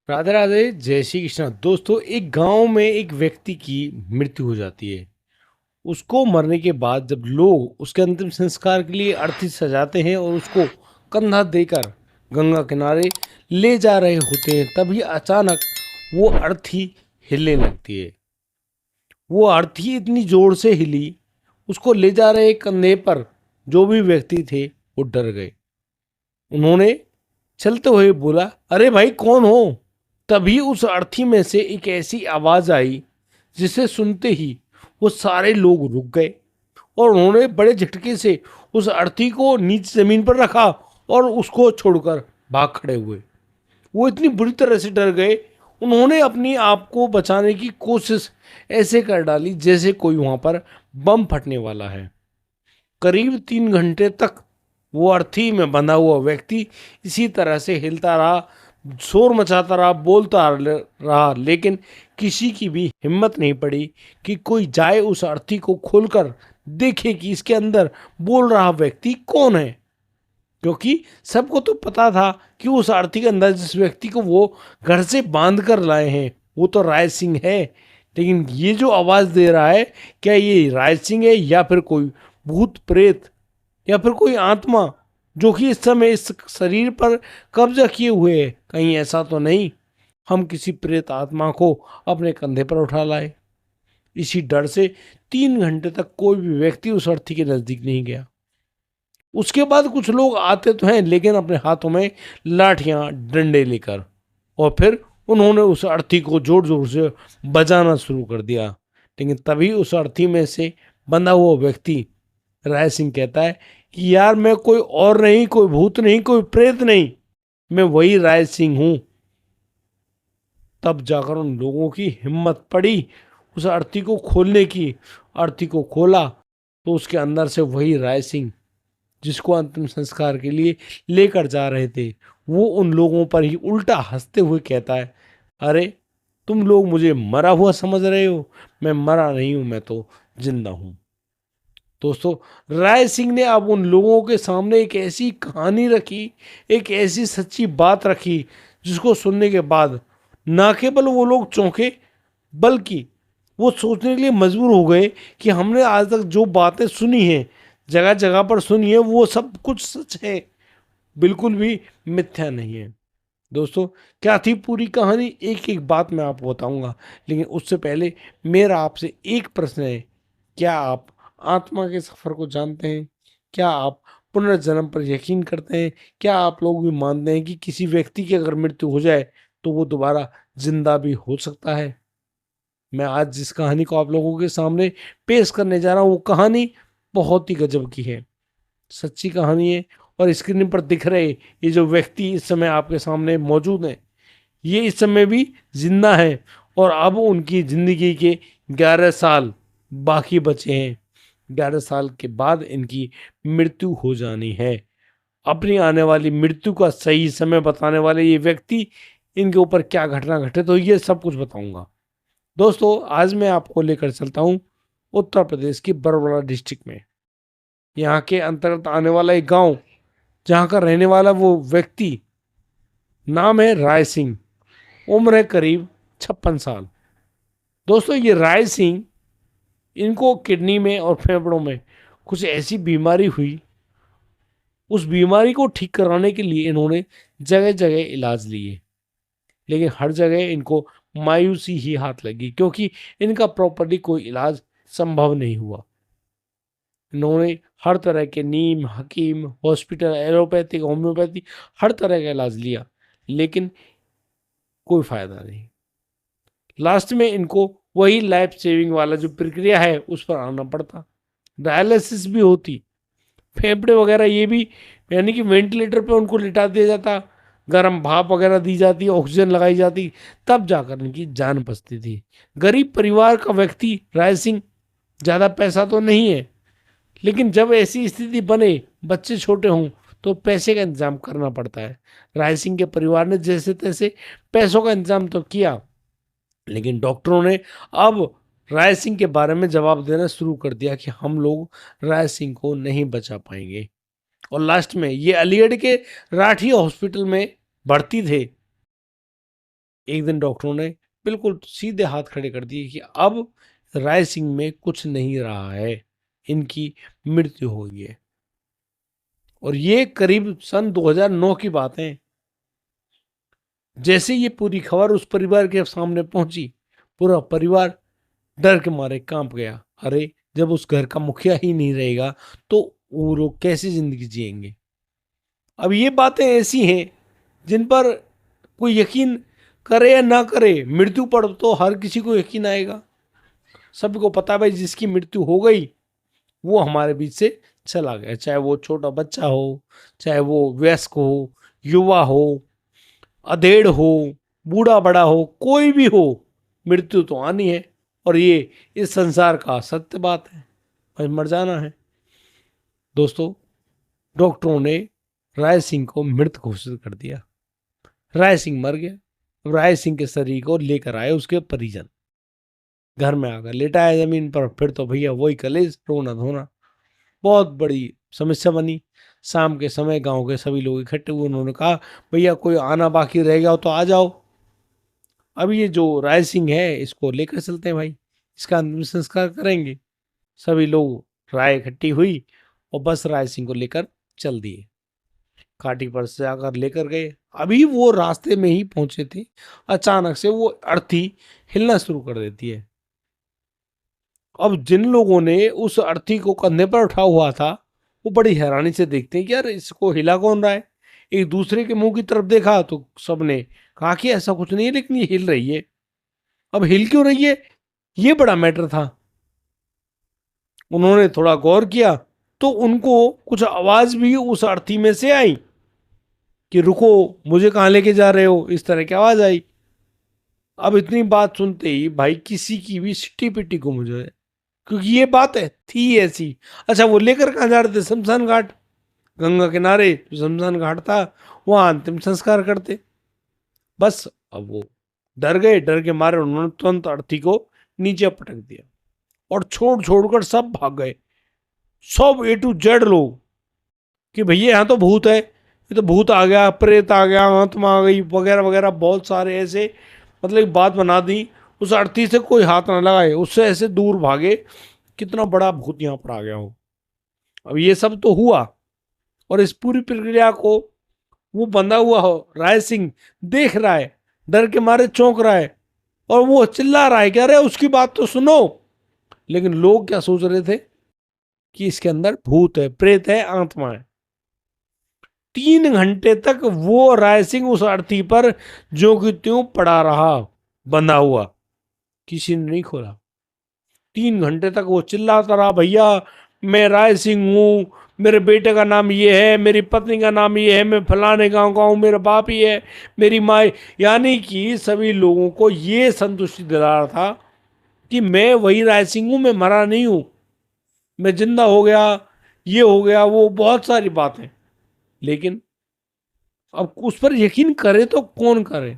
राधे राधे, जय श्री कृष्णा। दोस्तों, एक गांव में एक व्यक्ति की मृत्यु हो जाती है। उसको मरने के बाद जब लोग उसके अंतिम संस्कार के लिए अर्थी सजाते हैं और उसको कंधा देकर गंगा किनारे ले जा रहे होते हैं, तभी अचानक वो अर्थी हिलने लगती है। वो अर्थी इतनी जोर से हिली, उसको ले जा रहे कंधे पर जो भी व्यक्ति थे वो डर गए। उन्होंने चलते हुए बोला, अरे भाई कौन हो? तभी उस अर्थी में से एक ऐसी आवाज आई जिसे सुनते ही वो सारे लोग रुक गए और उन्होंने बड़े झटके से उस अर्थी को नीचे जमीन पर रखा और उसको छोड़कर भाग खड़े हुए। वो इतनी बुरी तरह से डर गए, उन्होंने अपनी आप को बचाने की कोशिश ऐसे कर डाली जैसे कोई वहां पर बम फटने वाला है। करीब 3 घंटे तक वो अर्थी में बंधा हुआ व्यक्ति इसी तरह से हिलता रहा, शोर मचाता रहा, बोलता रहा, लेकिन किसी की भी हिम्मत नहीं पड़ी कि कोई जाए उस अर्थी को खोलकर देखे कि इसके अंदर बोल रहा व्यक्ति कौन है। क्योंकि सबको तो पता था कि उस अर्थी के अंदर जिस व्यक्ति को वो घर से बांध कर लाए हैं वो तो राय सिंह है, लेकिन ये जो आवाज दे रहा है, क्या ये राय सिंह है या फिर कोई भूत प्रेत या फिर कोई आत्मा जो कि इस समय इस शरीर पर कब्जा किए हुए है? कहीं ऐसा तो नहीं हम किसी प्रेत आत्मा को अपने कंधे पर उठा लाए? इसी डर से 3 घंटे तक कोई भी व्यक्ति उस अर्थी के नजदीक नहीं गया। उसके बाद कुछ लोग आते तो हैं, लेकिन अपने हाथों में लाठियां डंडे लेकर, और फिर उन्होंने उस अर्थी को जोर जोर से बजाना शुरू कर दिया। लेकिन तभी उस अर्थी में से बंधा हुआ व्यक्ति राय सिंह कहता है कि यार मैं कोई और नहीं, कोई भूत नहीं, कोई प्रेत नहीं, मैं वही राय सिंह हूं। तब जाकर उन लोगों की हिम्मत पड़ी उस अर्थी को खोलने की। अर्थी को खोला तो उसके अंदर से वही राय सिंह, जिसको अंतिम संस्कार के लिए लेकर जा रहे थे, वो उन लोगों पर ही उल्टा हंसते हुए कहता है, अरे तुम लोग मुझे मरा हुआ समझ रहे हो? मैं मरा नहीं हूं, मैं तो जिंदा हूं। दोस्तों, राय सिंह ने अब उन लोगों के सामने एक ऐसी कहानी रखी, एक ऐसी सच्ची बात रखी, जिसको सुनने के बाद ना केवल वो लोग चौंके, बल्कि वो सोचने के लिए मजबूर हो गए कि हमने आज तक जो बातें सुनी हैं, जगह जगह पर सुनी है, वो सब कुछ सच है, बिल्कुल भी मिथ्या नहीं है। दोस्तों, क्या थी पूरी कहानी, एक एक बात मैं आपको बताऊंगा, लेकिन उससे पहले मेरा आपसे एक प्रश्न है। क्या आप आत्मा के सफर को जानते हैं? क्या आप पुनर्जन्म पर यकीन करते हैं? क्या आप लोग भी मानते हैं कि किसी व्यक्ति की अगर मृत्यु हो जाए तो वो दोबारा जिंदा भी हो सकता है? मैं आज जिस कहानी को आप लोगों के सामने पेश करने जा रहा हूँ वो कहानी बहुत ही गजब की है, सच्ची कहानी है। और स्क्रीन पर दिख रहे ये जो व्यक्ति इस समय आपके सामने मौजूद हैं, ये इस समय भी जिंदा है और अब उनकी जिंदगी के 11 साल बाकी बचे हैं। 11 साल के बाद इनकी मृत्यु हो जानी है। अपनी आने वाली मृत्यु का सही समय बताने वाले ये व्यक्ति, इनके ऊपर क्या घटना घटे तो ये सब कुछ बताऊंगा। दोस्तों, आज मैं आपको लेकर चलता हूँ उत्तर प्रदेश की बरौला डिस्ट्रिक्ट में। यहाँ के अंतर्गत आने वाला एक गांव, जहाँ का रहने वाला वो व्यक्ति नाम है राय सिंह। उम्र है करीब 56 साल। दोस्तों, ये राय सिंह, इनको किडनी में और फेफड़ों में कुछ ऐसी बीमारी हुई। उस बीमारी को ठीक कराने के लिए इन्होंने जगह जगह इलाज लिए, लेकिन हर जगह इनको मायूसी ही हाथ लगी, क्योंकि इनका प्रॉपरली कोई इलाज संभव नहीं हुआ। इन्होंने हर तरह के नीम हकीम, हॉस्पिटल, एलोपैथिक, होम्योपैथी, हर तरह का इलाज लिया, लेकिन कोई फायदा नहीं। लास्ट में इनको वही लाइफ सेविंग वाला जो प्रक्रिया है उस पर आना पड़ता। डायलिसिस भी होती, फेफड़े वगैरह ये भी, यानी कि वेंटिलेटर पे उनको लिटा दिया जाता, गर्म भाप वगैरह दी जाती, ऑक्सीजन लगाई जाती, तब जाकर इनकी जान बचती थी। गरीब परिवार का व्यक्ति राय सिंह, ज़्यादा पैसा तो नहीं है, लेकिन जब ऐसी स्थिति बने, बच्चे छोटे हों, तो पैसे का इंतजाम करना पड़ता है। राय सिंह के परिवार ने जैसे तैसे पैसों का इंतजाम तो किया, लेकिन डॉक्टरों ने अब राय सिंह के बारे में जवाब देना शुरू कर दिया कि हम लोग राय सिंह को नहीं बचा पाएंगे। और लास्ट में ये अलीगढ़ के राठी हॉस्पिटल में भर्ती थे। एक दिन डॉक्टरों ने बिल्कुल सीधे हाथ खड़े कर दिए कि अब राय सिंह में कुछ नहीं रहा है, इनकी मृत्यु हो गई है। और ये करीब सन 2009 की बात है। जैसे ये पूरी खबर उस परिवार के सामने पहुंची, पूरा परिवार डर के मारे कांप गया। अरे, जब उस घर का मुखिया ही नहीं रहेगा तो वो लोग कैसे जिंदगी जिएंगे। अब ये बातें ऐसी हैं जिन पर कोई यकीन करे या ना करे, मृत्यु पर तो हर किसी को यकीन आएगा। सबको पता है भाई, जिसकी मृत्यु हो गई वो हमारे बीच से चला गया, चाहे वो छोटा बच्चा हो, चाहे वो वयस्क हो, युवा हो, अधेड़ हो, बूढ़ा बड़ा हो, कोई भी हो, मृत्यु तो आनी है। और ये इस संसार का सत्य बात है, भाई मर जाना है। दोस्तों, डॉक्टरों ने राय सिंह को मृत घोषित कर दिया। राय सिंह मर गया। अब राय सिंह के शरीर को लेकर आए उसके परिजन, घर में आकर लेटाया जमीन पर। फिर तो भैया वही कलेश, रोना धोना, बहुत बड़ी समस्या बनी। शाम के समय गांव के सभी लोग इकट्ठे हुए। उन्होंने कहा, भैया कोई आना बाकी रह गया हो तो आ जाओ, अब ये जो राय सिंह है इसको लेकर चलते हैं भाई, इसका अंतिम संस्कार करेंगे। सभी लोग राय इकट्ठी हुई और बस राय सिंह को लेकर चल दिए। काटी पर से आकर लेकर गए। अभी वो रास्ते में ही पहुंचे थे, अचानक से वो अर्थी हिलना शुरू कर देती है। अब जिन लोगों ने उस अर्थी को कंधे पर उठा हुआ था वो बड़ी हैरानी से देखते हैं कि यार इसको हिला कौन रहा है। एक दूसरे के मुंह की तरफ देखा तो सबने कहा कि ऐसा कुछ नहीं है, लेकिन ये हिल रही है। अब हिल क्यों रही है, ये बड़ा मैटर था। उन्होंने थोड़ा गौर किया तो उनको कुछ आवाज भी उस अर्थी में से आई कि रुको, मुझे कहाँ लेके जा रहे हो, इस तरह की आवाज आई। अब इतनी बात सुनते ही भाई किसी की भी सिट्टी पिट्टी गुम हो जाए, क्योंकि ये बात है थी ऐसी। अच्छा, वो लेकर कहाँ जा रहे थे? शमशान घाट। गंगा किनारे जो शमशान घाट था वहां अंतिम संस्कार करते। बस अब वो डर गए, डर के मारे उन्होंने तुरंत अर्थी को नीचे पटक दिया और छोड़ छोड़कर सब भाग गए। सब A to Z लोग कि भैया यहाँ तो भूत है, ये तो भूत आ गया, प्रेत आ गया, आत्मा आ गई, वगैरह वगैरह बहुत सारे ऐसे मतलब एक बात बना दी। उस अर्थी से कोई हाथ ना लगाए, उससे ऐसे दूर भागे, कितना बड़ा भूत यहाँ पर आ गया हो। अब ये सब तो हुआ और इस पूरी प्रक्रिया को वो बंधा हुआ हो राय सिंह देख रहा है, डर के मारे चौंक रहा है और वो चिल्ला रहा है कि अरे उसकी बात तो सुनो। लेकिन लोग क्या सोच रहे थे कि इसके अंदर भूत है, प्रेत है, आत्मा है। 3 घंटे तक वो राय सिंह उस अर्थी पर जो कि त्यों पड़ा रहा, बंधा हुआ, किसी ने नहीं खोला। 3 घंटे तक वो चिल्लाता रहा, भैया मैं राय सिंह हूँ, मेरे बेटे का नाम ये है, मेरी पत्नी का नाम ये है, मैं फलाने गांव का हूँ, मेरा बाप ही है, मेरी माँ। यानी कि सभी लोगों को ये संतुष्टि दिला रहा था कि मैं वही राय सिंह हूँ, मैं मरा नहीं हूँ, मैं जिंदा हो गया, ये हो गया, वो बहुत सारी बातें। लेकिन अब उस पर यकीन करे तो कौन करे।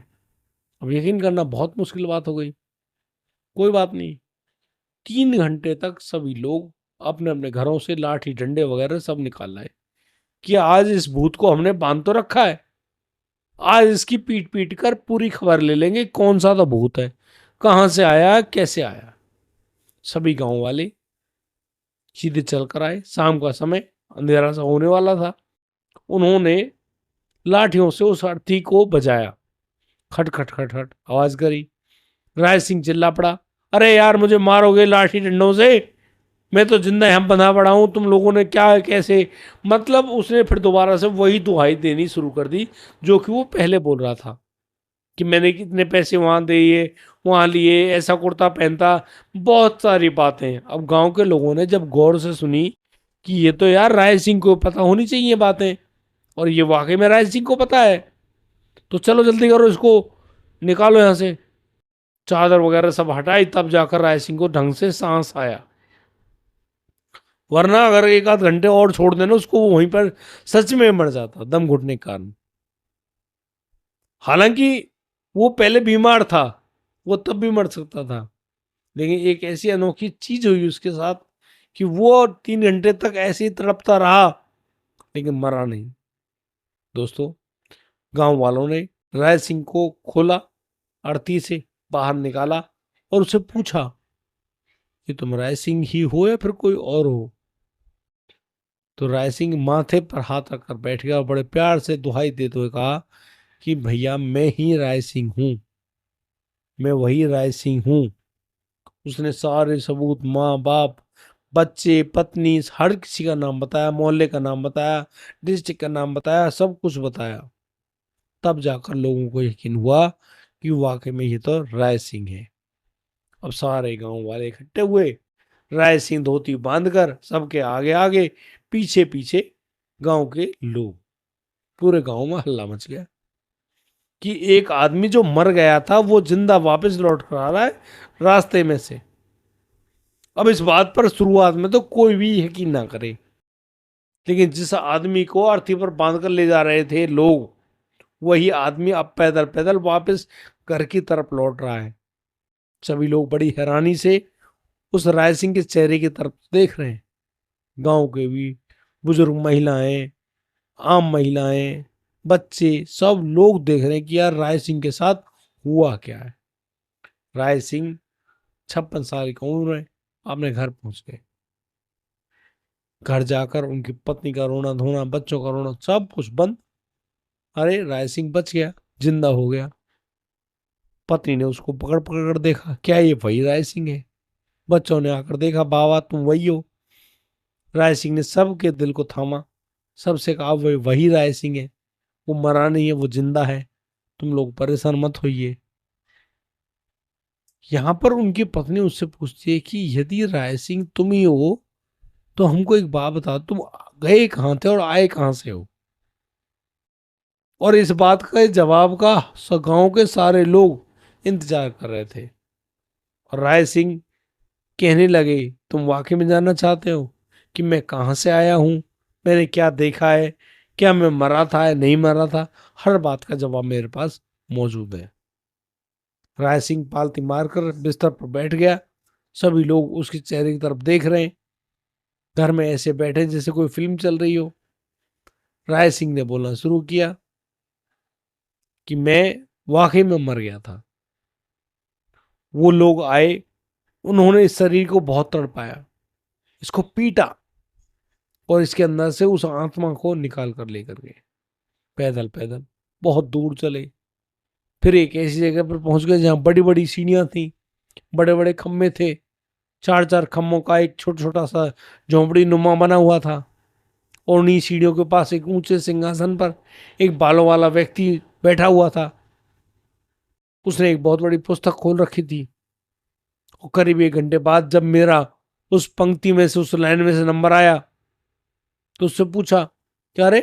अब यकीन करना बहुत मुश्किल बात हो गई। कोई बात नहीं, 3 घंटे तक सभी लोग अपने अपने घरों से लाठी डंडे वगैरह सब निकाल लाए कि आज इस भूत को हमने बांध तो रखा है, आज इसकी पीट पीट कर पूरी खबर ले लेंगे कौन सा तो भूत है, कहां से आया, कैसे आया। सभी गांव वाले सीधे चल कर आए। शाम का समय, अंधेरा सा होने वाला था। उन्होंने लाठियों से उस अर्थी को बजाया, खट खट खट खट आवाज करी। राय सिंह चिल्ला पड़ा, अरे यार मुझे मारोगे लाठी डंडों से, मैं तो जिंदा यहाँ बंधा पड़ा हूँ, तुम लोगों ने क्या कैसे। मतलब उसने फिर दोबारा से वही दुहाई देनी शुरू कर दी जो कि वो पहले बोल रहा था कि मैंने कितने पैसे वहाँ दिए, वहाँ लिए, ऐसा कुर्ता पहनता, बहुत सारी बातें। अब गांव के लोगों ने जब गौर से सुनी कि ये तो यार राय सिंह को पता होनी चाहिए बातें, और ये वाकई में राय सिंह को पता है, तो चलो जल्दी करो, इसको निकालो यहाँ से। चादर वगैरह सब हटाई, तब जाकर राय सिंह को ढंग से सांस आया। वरना अगर 1 आध घंटे और छोड़ देना उसको, वो वहीं पर सच में मर जाता दम घुटने के कारण। हालांकि वो पहले बीमार था, वो तब भी मर सकता था, लेकिन एक ऐसी अनोखी चीज हुई उसके साथ कि वो 3 घंटे तक ऐसे ही तड़पता रहा लेकिन मरा नहीं। दोस्तों, गांव वालों ने राय सिंह को खोला, अर्थी से बाहर निकाला और उससे पूछा कि तुम राय सिंह ही हो या फिर कोई और हो। तो राय सिंह माथे पर हाथ रखकर बैठ गया और बड़े प्यार से दुहाई देते हुए कहा कि भैया मैं ही राय सिंह हूं, मैं वही राय सिंह हूं। उसने सारे सबूत, माँ बाप, बच्चे, पत्नी, हर किसी का नाम बताया, मोहल्ले का नाम बताया, डिस्ट्रिक्ट का नाम बताया, सब कुछ बताया। तब जाकर लोगों को यकीन हुआ कि वाकई में ये तो राय सिंह है। अब सारे गांव वाले इकट्ठे हुए। राय सिंह धोती बांधकर सबके आगे आगे, पीछे पीछे गांव के लोग। पूरे गांव में हल्ला मच गया कि एक आदमी जो मर गया था वो जिंदा वापस लौट कर आ रहा है रास्ते में से। अब इस बात पर शुरुआत में तो कोई भी यकीन ना करे, लेकिन जिस आदमी को अर्थी पर बांध कर ले जा रहे थे लोग, वही आदमी अब पैदल पैदल वापस घर की तरफ लौट रहा है। सभी लोग बड़ी हैरानी से उस राय सिंह के चेहरे की तरफ देख रहे हैं। गांव के भी बुजुर्ग, महिलाएं, आम महिलाएं, बच्चे, सब लोग देख रहे हैं कि यार राय सिंह के साथ हुआ क्या है। राय सिंह 56 साल की उम्र में अपने घर पहुंच गए। घर जाकर उनकी पत्नी का रोना धोना, बच्चों का रोना, सब कुछ बंद। अरे राय सिंह बच गया, जिंदा हो गया। पत्नी ने उसको पकड़ पकड़ कर देखा, क्या ये वही राय सिंह है? बच्चों ने आकर देखा, बाबा तुम वही हो। राय सिंह ने सबके दिल को थामा, सबसे कहा वही वही राय सिंह है, वो मरा नहीं है, वो जिंदा है, तुम लोग परेशान मत होइए। यहाँ पर उनकी पत्नी उससे पूछती है कि यदि राय सिंह तुम ही हो तो हमको एक बात बताओ, तुम गए कहाँ थे और आए कहाँ से हो? और इस बात का जवाब का गांव के सारे लोग इंतजार कर रहे थे। और राय सिंह कहने लगे, तुम वाकई में जानना चाहते हो कि मैं कहाँ से आया हूं, मैंने क्या देखा है, क्या मैं मरा था या नहीं मरा था? हर बात का जवाब मेरे पास मौजूद है। राय सिंह पालती मारकर बिस्तर पर बैठ गया। सभी लोग उसके चेहरे की तरफ देख रहे हैं, घर में ऐसे बैठे जैसे कोई फिल्म चल रही हो। राय सिंह ने बोलना शुरू किया कि मैं वाकई में मर गया था। वो लोग आए, उन्होंने इस शरीर को बहुत तड़पाया, इसको पीटा और इसके अंदर से उस आत्मा को निकाल कर लेकर गए। पैदल पैदल बहुत दूर चले, फिर एक ऐसी जगह पर पहुंच गए जहां बड़ी बड़ी सीढ़ियां थी, बड़े बड़े खम्भे थे। चार चार खम्भों का एक छोटा छोटा सा झोंपड़ी नुमा बना हुआ था। और उन्हीं सीढ़ियों के पास एक ऊंचे सिंहासन पर एक बालों वाला व्यक्ति बैठा हुआ था। उसने एक बहुत बड़ी पुस्तक खोल रखी थी। और करीब 1 घंटे बाद जब मेरा उस पंक्ति में से, उस लाइन में से नंबर आया, तो उससे पूछा क्या रे,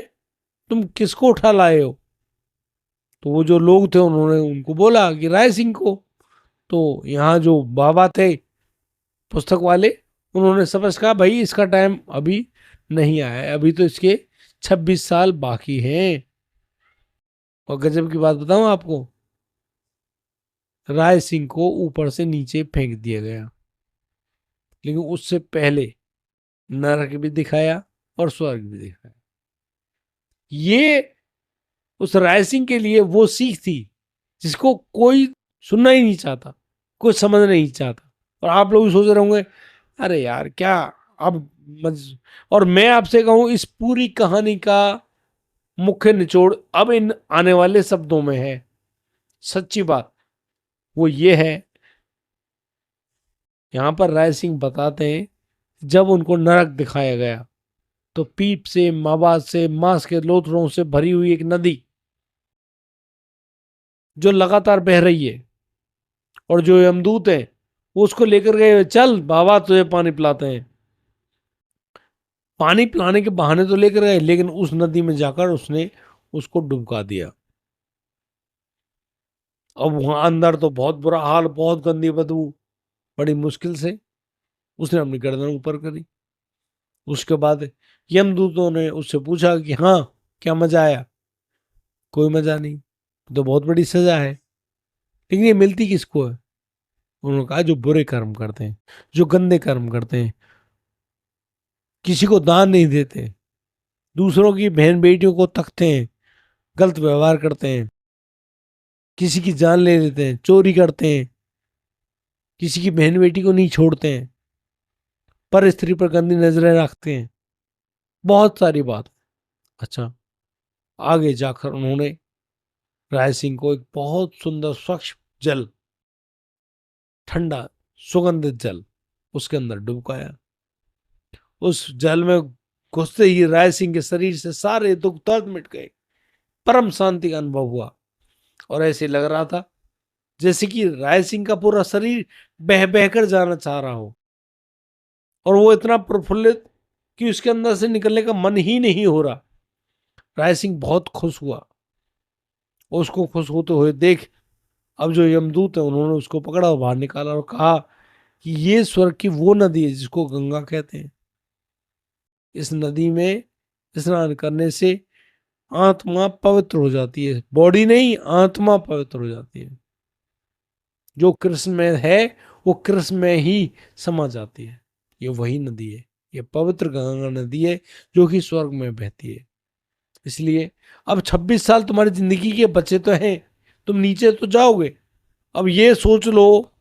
तुम किसको उठा लाए हो? तो वो जो लोग थे उन्होंने उनको बोला कि राय सिंह को। तो यहाँ जो बाबा थे पुस्तक वाले, उन्होंने समझ कहा भाई इसका टाइम अभी नहीं आया है, अभी तो इसके 26 साल बाकी हैं। और गजब की बात बताऊं आपको, राय सिंह को ऊपर से नीचे फेंक दिया गया, लेकिन उससे पहले नरक भी दिखाया और स्वर्ग भी दिखाया। ये उस राय सिंह के लिए वो सीख थी जिसको कोई सुनना ही नहीं चाहता, कोई समझ नहीं चाहता। और आप लोग सोच रहे होंगे अरे यार क्या अब मज... और मैं आपसे कहूं, इस पूरी कहानी का मुख्य निचोड़ अब इन आने वाले शब्दों में है। सच्ची बात वो ये है, यहां पर राय सिंह बताते हैं जब उनको नरक दिखाया गया तो पीप से, मवाद से, मांस के लोथड़ों से भरी हुई एक नदी जो लगातार बह रही है, और जो यमदूत है वो उसको लेकर गए, चल बाबा तुझे पानी पिलाते हैं। पानी पिलाने के बहाने तो लेकर गए, लेकिन उस नदी में जाकर उसने उसको डुबका दिया। अब वहां अंदर तो बहुत बुरा हाल, बहुत गंदी बदबू। बड़ी मुश्किल से उसने अपनी गर्दन ऊपर करी। उसके बाद यमदूतों ने उससे पूछा कि हाँ क्या मजा आया? कोई मजा नहीं, तो बहुत बड़ी सजा है। लेकिन ये मिलती किसको है? उन्होंने कहा जो बुरे कर्म करते हैं, जो गंदे कर्म करते हैं, किसी को दान नहीं देते, दूसरों की बहन बेटियों को तकते हैं, गलत व्यवहार करते हैं, किसी की जान ले लेते हैं, चोरी करते हैं, किसी की बहन बेटी को नहीं छोड़ते हैं, पर स्त्री पर गंदी नजरें रखते हैं, बहुत सारी बात। अच्छा, आगे जाकर उन्होंने राय सिंह को एक बहुत सुंदर स्वच्छ जल, ठंडा सुगंधित जल उसके अंदर डुबकाया। उस जल में घुसते ही राय सिंह के शरीर से सारे दुख दर्द मिट गए, परम शांति का अनुभव हुआ और ऐसे लग रहा था जैसे कि राय सिंह का पूरा शरीर बह बहकर जाना चाह रहा हो, और वो इतना प्रफुल्लित कि उसके अंदर से निकलने का मन ही नहीं हो रहा। राय सिंह बहुत खुश हुआ। उसको खुश होते हुए देख अब जो यमदूत है उन्होंने उसको पकड़ा और बाहर निकाला और कहा कि ये स्वर्ग की वो नदी है जिसको गंगा कहते हैं। इस नदी में स्नान करने से आत्मा पवित्र हो जाती है, बॉडी नहीं, आत्मा पवित्र हो जाती है। जो कृष्ण में है वो कृष्ण में ही समा जाती है। ये वही नदी है, ये पवित्र गंगा नदी है जो कि स्वर्ग में बहती है। इसलिए अब 26 साल तुम्हारी जिंदगी के बचे तो हैं, तुम नीचे तो जाओगे। अब ये सोच लो,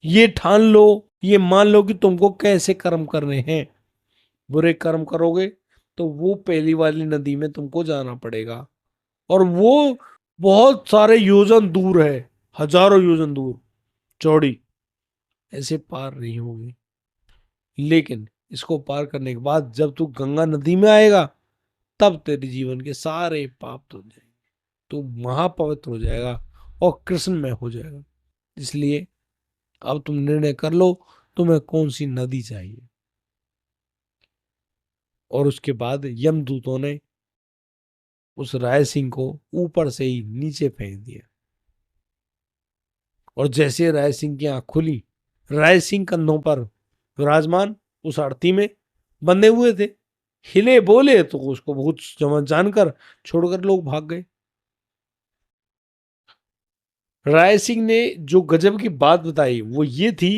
ये ठान लो, ये मान लो कि तुमको कैसे कर्म करने हैं। बुरे कर्म करोगे तो वो पहली वाली नदी में तुमको जाना पड़ेगा, और वो बहुत सारे योजन दूर है, हजारों योजन दूर चौड़ी, ऐसे पार नहीं होगी। लेकिन इसको पार करने के बाद जब तू गंगा नदी में आएगा तब तेरे जीवन के सारे पाप धुल जाएंगे, तू महापवित्र हो जाएगा और कृष्ण में हो जाएगा। इसलिए अब तुम निर्णय कर लो तुम्हें कौन सी नदी चाहिए। और उसके बाद यमदूतों ने उस राय सिंह को ऊपर से ही नीचे फेंक दिया, और जैसे राय सिंह की आंख खुली, राय सिंह कंधों पर विराजमान उस आरती में बंधे हुए थे। हिले बोले तो उसको भूत जानकर छोड़कर लोग भाग गए। राय सिंह ने जो गजब की बात बताई वो ये थी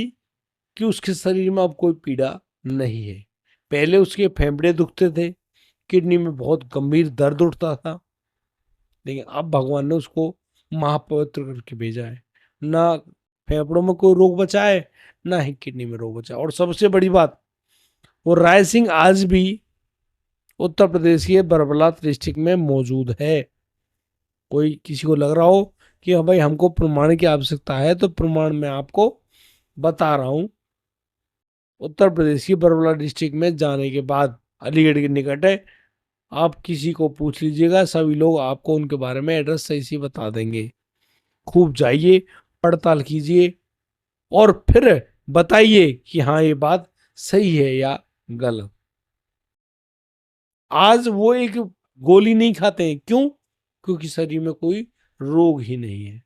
कि उसके शरीर में अब कोई पीड़ा नहीं है। पहले उसके फेफड़े दुखते थे, किडनी में बहुत गंभीर दर्द उठता था, लेकिन अब भगवान ने उसको महापवित्र करके भेजा है। ना फेफड़ों में कोई रोग बचा है, ना ही किडनी में रोग बचा है। और सबसे बड़ी बात, वो राय सिंह आज भी उत्तर प्रदेश के बरबला डिस्ट्रिक्ट में मौजूद है। कोई किसी को लग रहा हो कि हाँ भाई हमको प्रमाण की आवश्यकता है, तो प्रमाण मैं आपको बता रहा हूं। उत्तर प्रदेश की बरबला डिस्ट्रिक्ट में जाने के बाद अलीगढ़ के निकट है, आप किसी को पूछ लीजिएगा, सभी लोग आपको उनके बारे में एड्रेस सही से बता देंगे। खूब जाइए, पड़ताल कीजिए और फिर बताइए कि हाँ ये बात सही है या गलत। आज वो एक गोली नहीं खाते हैं, क्यों? क्योंकि शरीर में कोई रोग ही नहीं है।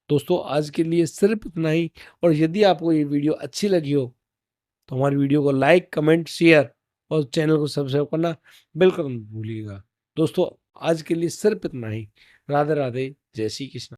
दोस्तों आज के लिए सिर्फ इतना ही, और यदि आपको ये वीडियो अच्छी लगी हो तो हमारी वीडियो को लाइक, कमेंट, शेयर और चैनल को सब्सक्राइब करना बिल्कुल मत भूलिएगा। दोस्तों आज के लिए सिर्फ इतना ही। राधे राधे, जय श्री कृष्ण।